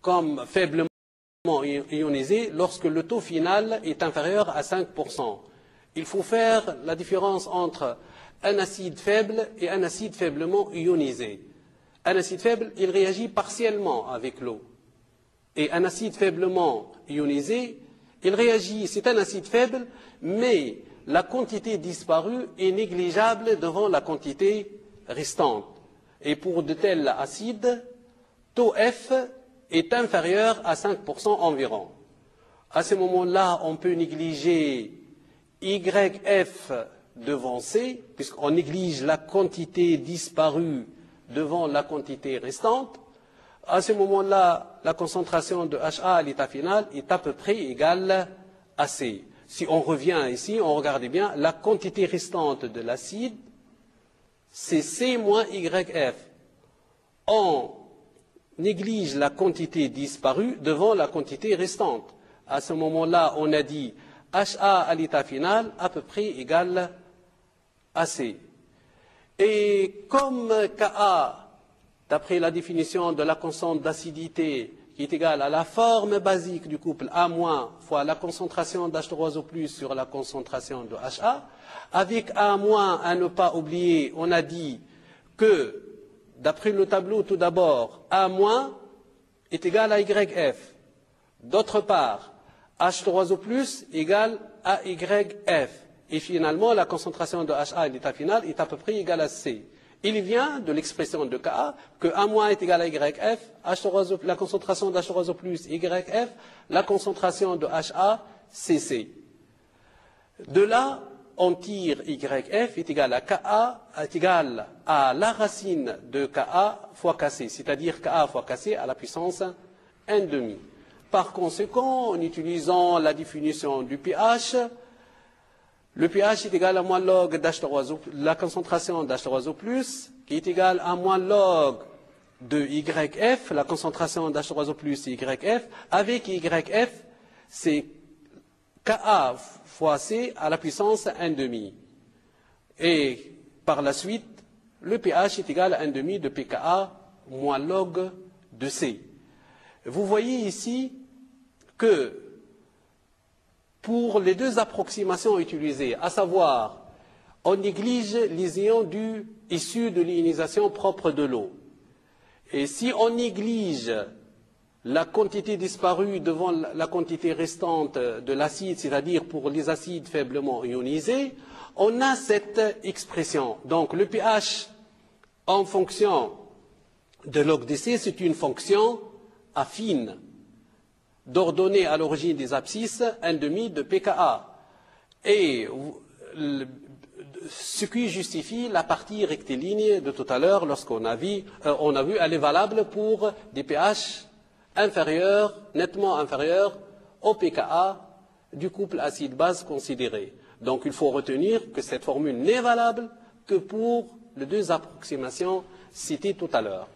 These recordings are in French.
comme faiblement ionisé lorsque le taux final est inférieur à 5%. Il faut faire la différence entre un acide faible et un acide faiblement ionisé. Un acide faible, il réagit partiellement avec l'eau. Et un acide faiblement ionisé, il réagit, c'est un acide faible, mais la quantité disparue est négligeable devant la quantité restante. Et pour de tels acides, taux F est inférieur à 5% environ. À ce moment-là, on peut négliger YF devant C, puisqu'on néglige la quantité disparue devant la quantité restante. À ce moment-là, la concentration de HA à l'état final est à peu près égale à C. Si on revient ici, on regarde bien, la quantité restante de l'acide, c'est C moins YF. On néglige la quantité disparue devant la quantité restante. À ce moment-là, on a dit HA à l'état final à peu près égale à C. Et comme Ka, d'après la définition de la constante d'acidité, qui est égale à la forme basique du couple A- fois la concentration d'H3O+ sur la concentration de HA, avec A- à ne pas oublier, on a dit que, d'après le tableau tout d'abord, A- est égal à YF. D'autre part, H3O+ égale à YF. Et finalement, la concentration de HA à l'état final est à peu près égale à C. Il vient de l'expression de Ka que A- est égal à YF, la concentration d'H3O+ YF, la concentration de HA, c'est C. De là, on tire YF est égal à Ka, est égal à la racine de Ka fois Kc, c'est-à-dire Ka fois Kc à la puissance 1,5. Par conséquent, en utilisant la définition du pH, le pH est égal à moins log d'H3O, la concentration d'H3O+, qui est égal à moins log de YF, la concentration d'H3O+ et YF, avec YF, c'est Ka fois C à la puissance 1,5. Et par la suite, le pH est égal à 1,5 de pKa moins log de C. Vous voyez ici que pour les deux approximations utilisées, à savoir, on néglige les ions issus de l'ionisation propre de l'eau. Et si on néglige la quantité disparue devant la quantité restante de l'acide, c'est-à-dire pour les acides faiblement ionisés, on a cette expression. Donc le pH en fonction de log de C, c'est une fonction affine, d'ordonner à l'origine des abscisses 1,5 de pKa. Et ce qui justifie la partie rectiligne de tout à l'heure, lorsqu'on a vu, elle est valable pour des pH inférieurs, nettement inférieurs au pKa du couple acide-base considéré. Donc il faut retenir que cette formule n'est valable que pour les deux approximations citées tout à l'heure.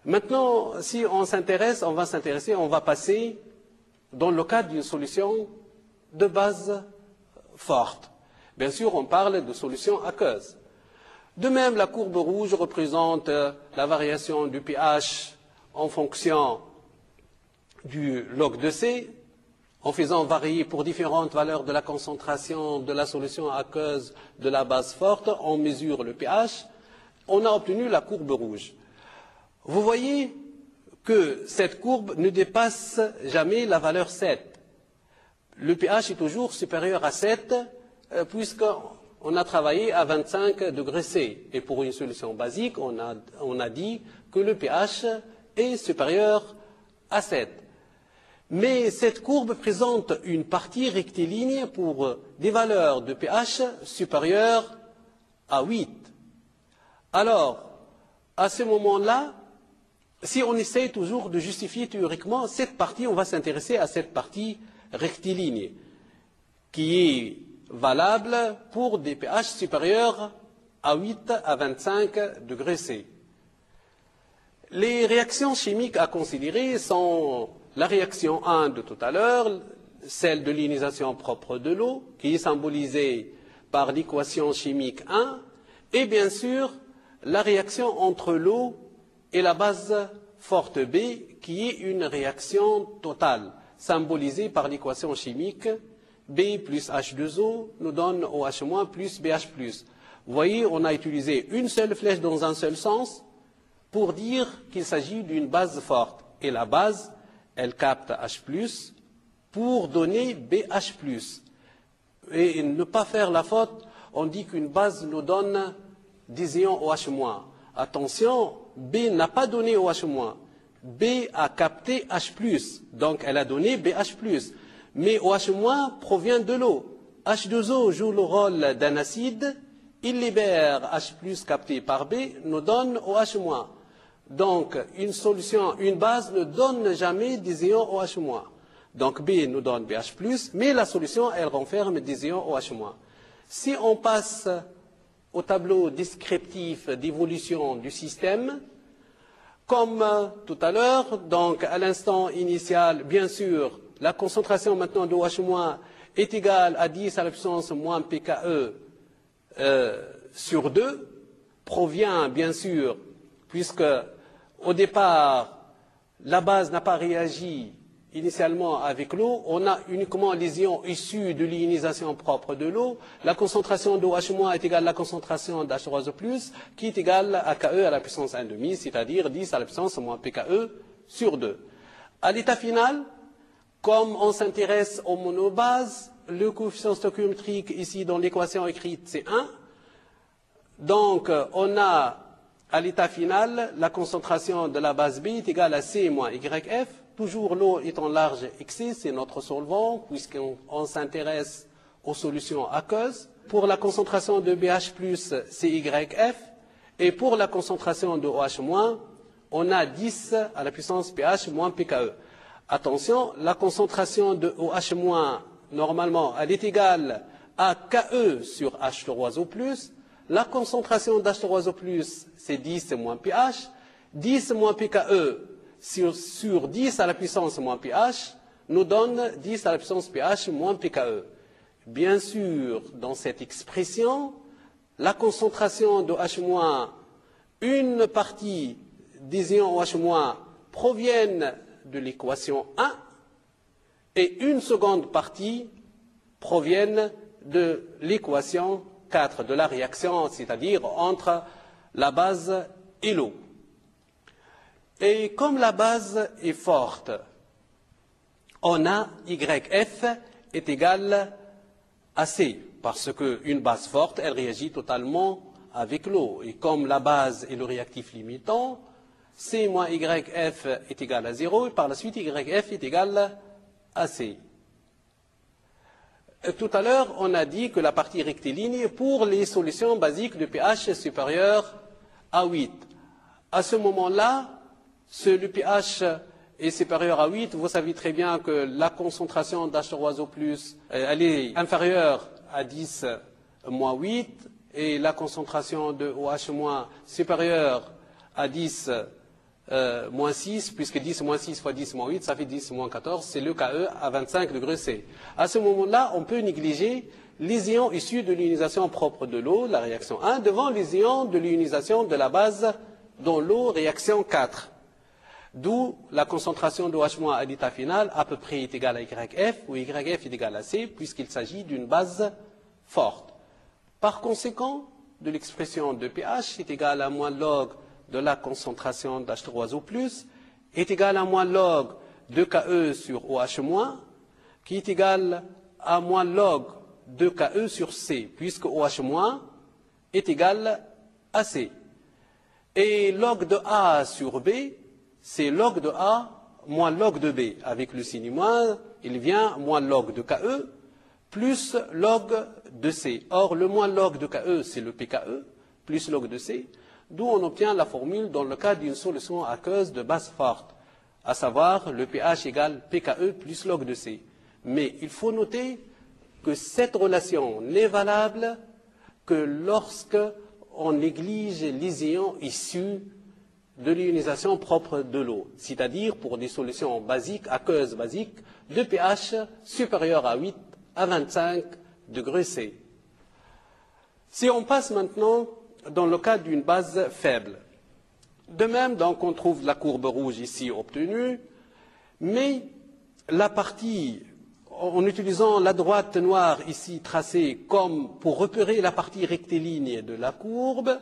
Maintenant, si on s'intéresse, on va passer dans le cadre d'une solution de base forte. Bien sûr, on parle de solution aqueuse. De même, la courbe rouge représente la variation du pH en fonction du log de C, en faisant varier pour différentes valeurs de la concentration de la solution aqueuse de la base forte, on mesure le pH, on a obtenu la courbe rouge. Vous voyez que cette courbe ne dépasse jamais la valeur 7. Le pH est toujours supérieur à 7 puisqu'on a travaillé à 25 degrés C. Et pour une solution basique, on a dit que le pH est supérieur à 7. Mais cette courbe présente une partie rectiligne pour des valeurs de pH supérieures à 8. Alors, à ce moment-là, si on essaie toujours de justifier théoriquement cette partie, on va s'intéresser à cette partie rectiligne, qui est valable pour des pH supérieurs à 8 à 25 degrés C. Les réactions chimiques à considérer sont la réaction 1 de tout à l'heure, celle de l'ionisation propre de l'eau, qui est symbolisée par l'équation chimique 1, et bien sûr la réaction entre l'eau et la base forte B qui est une réaction totale, symbolisée par l'équation chimique B plus H2O nous donne OH- plus BH+. Vous voyez, on a utilisé une seule flèche dans un seul sens pour dire qu'il s'agit d'une base forte. Et la base, elle capte H+, pour donner BH+. Et ne pas faire la faute, on dit qu'une base nous donne des ions OH-. Attention, B n'a pas donné OH-. B a capté H+, donc elle a donné BH+. Mais OH- provient de l'eau. H2O joue le rôle d'un acide, il libère H+, capté par B, nous donne OH-. Donc, une solution, une base ne donne jamais des ions OH-. Donc, B nous donne BH+, mais la solution, elle renferme des ions OH-. Si on passe au tableau descriptif d'évolution du système, comme tout à l'heure, donc à l'instant initial, bien sûr, la concentration maintenant de OH- est égale à 10 à la puissance moins pKe sur 2, provient bien sûr, puisque au départ, la base n'a pas réagi initialement avec l'eau, on a uniquement les ions issus de l'ionisation propre de l'eau. La concentration de OH- est égale à la concentration d'H3O+, qui est égale à Ke à la puissance 1,5, c'est-à-dire 10 à la puissance moins pKe sur 2. À l'état final, comme on s'intéresse aux monobases, le coefficient stoichiométrique ici dans l'équation écrite c'est 1. Donc on a à l'état final la concentration de la base B est égale à C moins YF. Toujours l'eau étant large XC, c'est notre solvant puisqu'on s'intéresse aux solutions aqueuses. Pour la concentration de BH+, c'est YF. Et pour la concentration de OH-, on a 10 à la puissance pH moins pKe. Attention, la concentration de OH-, normalement, elle est égale à Ke sur H3O+. La concentration d'H3O+, c'est 10 moins pH. 10 moins pKe sur 10 à la puissance moins pH nous donne 10 à la puissance pH moins pKe. Bien sûr, dans cette expression, la concentration de H-, une partie des ions OH- proviennent de l'équation 1 et une seconde partie proviennent de l'équation 4, de la réaction, c'est-à-dire entre la base et l'eau. Et comme la base est forte, on a YF est égal à C, parce qu'une base forte, elle réagit totalement avec l'eau. Et comme la base est le réactif limitant, C moins YF est égal à 0, et par la suite YF est égal à C. Tout à l'heure, on a dit que la partie rectiligne pour les solutions basiques de pH supérieur à 8. À ce moment-là, le pH est supérieur à 8. Vous savez très bien que la concentration d'H3O+, elle est inférieure à 10 moins 8, et la concentration de OH- supérieure à 10 moins 6, puisque 10 moins 6 fois 10 moins 8, ça fait 10 moins 14, c'est le Ke à 25 degrés C. À ce moment-là, on peut négliger les ions issus de l'ionisation propre de l'eau, la réaction 1, devant les ions de l'ionisation de la base dans l'eau, réaction 4. D'où la concentration de OH- à l'état final à peu près est égale à YF, où YF est égal à C, puisqu'il s'agit d'une base forte. Par conséquent, de l'expression de pH est égale à moins log de la concentration d'H3O+, est égal à moins log de Ke sur OH-, qui est égal à moins log de Ke sur C, puisque OH- est égal à C. Et log de A sur B, c'est log de A moins log de B. Avec le signe moins, il vient moins log de Ke plus log de C. Or, le moins log de Ke, c'est le pKe, plus log de C, d'où on obtient la formule dans le cas d'une solution aqueuse de base forte, à savoir le pH égale pKe plus log de C. Mais il faut noter que cette relation n'est valable que lorsque on néglige les ions issus de l'ionisation propre de l'eau, c'est-à-dire pour des solutions basiques, aqueuses basiques, de pH supérieur à 8 à 25 degrés C. Si on passe maintenant dans le cas d'une base faible, De même, donc, on trouve la courbe rouge ici obtenue, mais la partie, en utilisant la droite noire ici tracée comme pour repérer la partie rectiligne de la courbe,